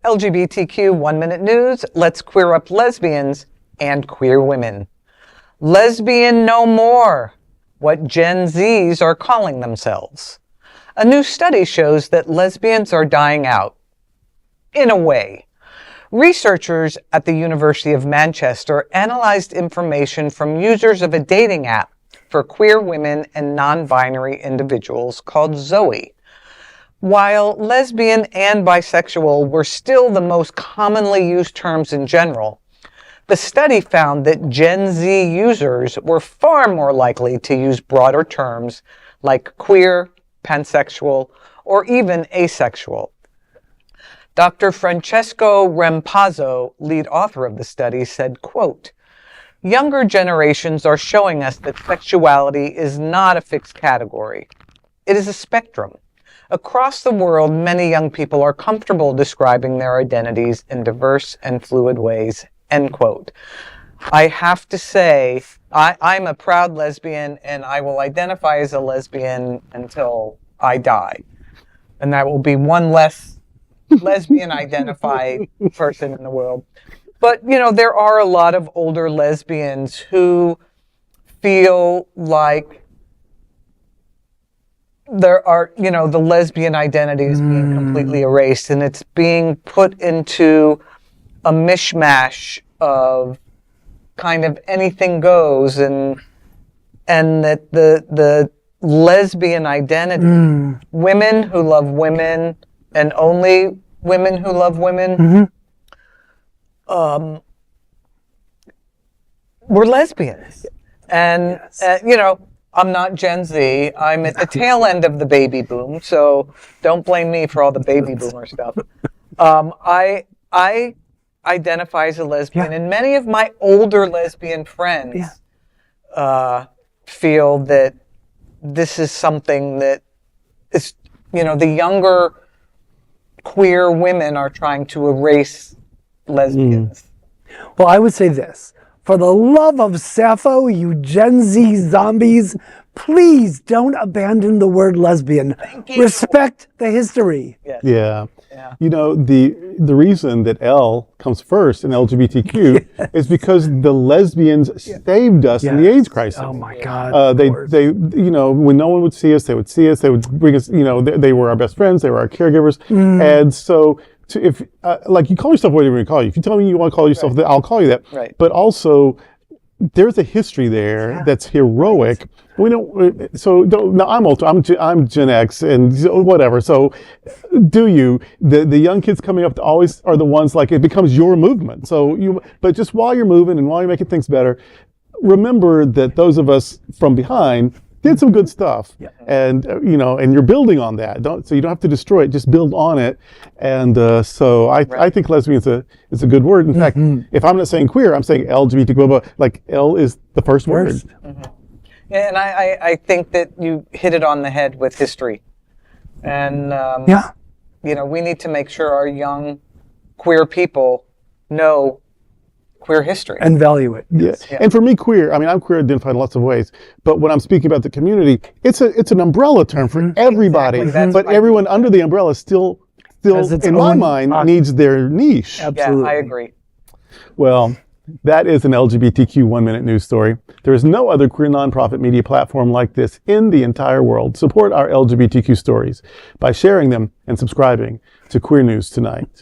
LGBTQ 1 Minute News, let's queer up lesbians and queer women. Lesbian no more, what Gen Zs are calling themselves. A new study shows that lesbians are dying out. In a way. Researchers at the University of Manchester analyzed information from users of a dating app for queer women and non-binary individuals called Zoe. While lesbian and bisexual were still the most commonly used terms in general, the study found that Gen Z users were far more likely to use broader terms like queer, pansexual, or even asexual. Dr. Francesco Rampazzo, lead author of the study, said, quote, "Younger generations are showing us that sexuality is not a fixed category. It is a spectrum. Across the world, many young people are comfortable describing their identities in diverse and fluid ways," end quote. I have to say, I'm a proud lesbian, and I will identify as a lesbian until I die. And that will be one less lesbian identified person in the world. But, you know, there are a lot of older lesbians who feel like there are, you know, the lesbian identity is being completely erased, and it's being put into a mishmash of kind of anything goes, and that the lesbian identity, women who love women and only women who love women, we're lesbians. And, you know, I'm not Gen Z. I'm at the tail end of the baby boom, so don't blame me for all the baby boomer stuff. I identify as a lesbian, and many of my older lesbian friends feel that this is something that is, you know, the younger queer women are trying to erase lesbians. Well, I would say this. For the love of Sappho, you Gen Z zombies, please don't abandon the word lesbian. Thank you. Respect the history. Yes. Yeah. You know, the reason that L comes first in LGBTQ is because the lesbians saved us in the AIDS crisis. Oh my God. They, you know, when no one would see us, they would see us. They would bring us. You know, they were our best friends. They were our caregivers. And so, if like you call yourself whatever you call you. If you tell me you want to call yourself that, I'll call you that. Right. But also, there's a history there that's heroic. We don't. So don't. No, I'm old. I'm Gen X and whatever. So, do you? The young kids coming up always are the ones, like, it becomes your movement. So but just while you're moving and while you're making things better, remember that those of us from behind did some good stuff, and you know, and you're building on that. So you don't have to destroy it; just build on it. And so I think lesbian is a good word. In fact, if I'm not saying queer, I'm saying LGBT, blah, blah, like L is the first word. And I think that you hit it on the head with history. And, you know, we need to make sure our young queer people know queer history. And value it. Yes. Yeah. And for me, queer, I mean, I'm queer identified in lots of ways, but when I'm speaking about the community, it's an umbrella term for everybody. Exactly. But everyone under the umbrella still in my mind, needs their niche. Absolutely. Yeah, I agree. Well, that is an LGBTQ 1 Minute news story. There is no other queer nonprofit media platform like this in the entire world. Support our LGBTQ stories by sharing them and subscribing to Queer News Tonight.